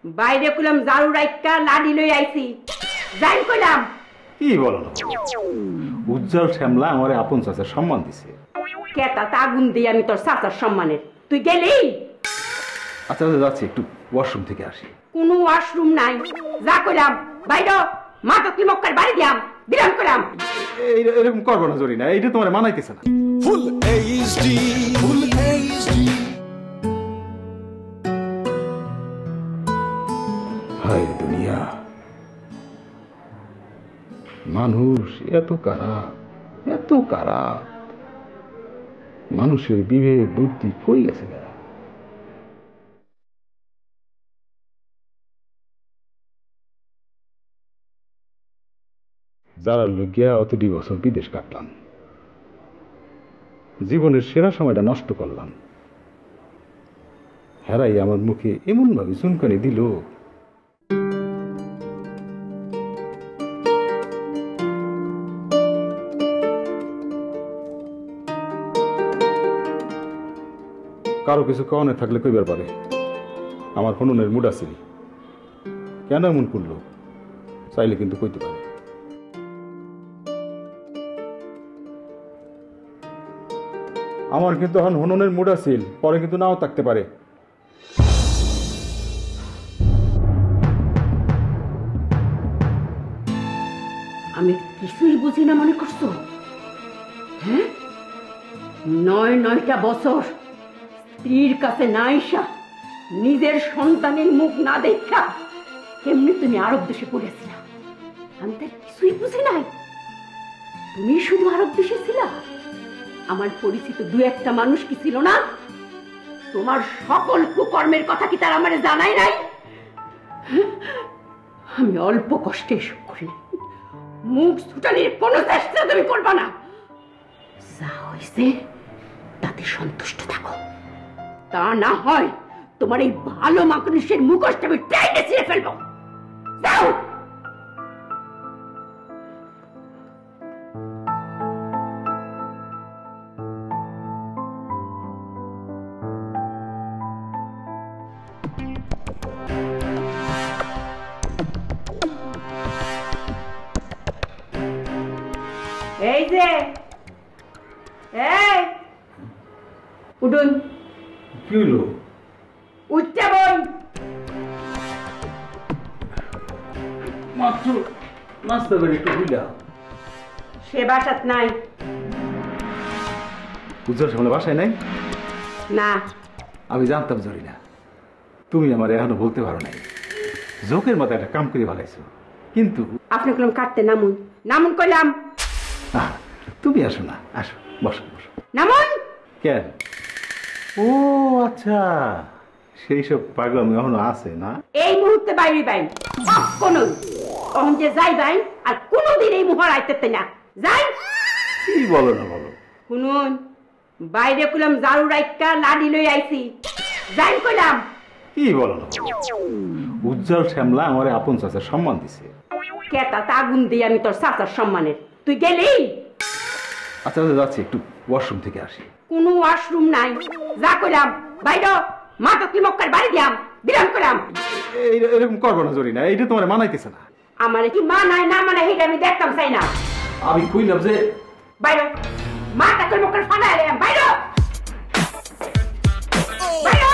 বাইরে কইলাম জারু রাইকা লাডি লই আইছি যাই কইলাম কি বলো না উজ্জ্বল শ্যামলা আমারে আপন চাচার সম্মান দিছে কেতা আগুন দিয়ে আমি তোর চাচার সম্মানের তুই গেলি আচ্ছা যাচ্ছি একটু ওয়াশরুম থেকে আসি কোনো ওয়াশরুম নাই যা কইলাম বাইরে মাথা তুই মক্কার বাড়ি দিয়াম বিরাম কইলাম এরকম করবো না জরিনা এইটা তোমার মানাইতেছে না ফুল এইচডি হায় দুনিয়া মানুষ এত খারাপ মানুষের বিবেক বুদ্ধি কই গেছে যারা লোকিয়া অতটি বছর বিদেশ কাটলাম জীবনের সেরা সময়টা নষ্ট করলাম হেরাই আমার মুখে এমন ভাবে চুনকানি দিল কারো কিছু কনে থাকলে কইবার পারে আমার হনুনের মুড আছে কেন এমন করলো চাইলে কিন্তু কইতে পারে আমার কিন্তু এখন হনুনের মুড আছিল পরে কিন্তু নাও থাকতে পারে আমি কিছুই বুঝি না মনে করছো হ্যাঁ 9 বছর স্ত্রীর কাছে না আইসা নিজের সন্তানের মুখ না দেখা কেমনি তুমি আরব দেশে পড়েছিলা আমি তার কিছুই বুঝি নাই তুমি শুধু আরব দেশে ছিলা আমার পরিচিত 2-1টা মানুষ কি ছিল না তোমার সকল কুকর্মের কথা কি তার আমারে জানাই নাই আমি অল্প কষ্টে এসব করি মুখ ছুটানির কোনো চেষ্টা তুমি করবা না যা হয়েছে তাতে সন্তুষ্ট থাকো তা না হয় তোমার এই ভালো মানুষের মুখোশটা আমি টেনে ছিঁড়ে ফেলবো যাও এই যে এই উঠুন কি হলো উঠতে বল মাত্র নাস্তা করে একটু বুঝলা সে বাসাত নাই উজ্জ্বল শ্যামলা বাসায় নাই না আমি জানতাম জরিনা তুমি আমার এখনো বলতে পারো নাই জোকের মাথায় একটা কাম করে ভালাইছো কিন্তু আপনি কলম কাটতে নামুন নামুন কইলাম তুমি আসো না আসো বসো বসো নামুন কেন ও আচ্ছা সেই সব পাগলামি এখনো আছে না এই মুহূর্তে বাইরে বাইন কোন অহন যে যাই বাইন আর কোনদিন এই মুহর আইতে না যাই কি বলো না বলো শুনুন বাইরে কইলাম জারু রাইকা লাডি লই আইছি যাই কইলাম কি বলো না উজ্জ্বল শ্যামলা আমারে আপন চাচার সম্মান দিছে কেতা আগুন দিয়ে আমি তোর চাচার সম্মানের তুই গেলি আচ্ছা যাচ্ছি একটু ওয়াশরুম থেকে আসি কোনো ওয়াশরুম নাই যা কইলাম বাইরে মাথা তুই মক্কার বাড়ি দিয়াম বিরাম কইলাম এরকম করবো না জরিনা এইটা তোমার মানাইতেছে না আমার কি মানায় না মানায় এটা আমি দেখতাম চাই না আমি কইলাম যে বাইরে মাথা তুই মক্কার ফানায় এলাম বাইরে বাইরে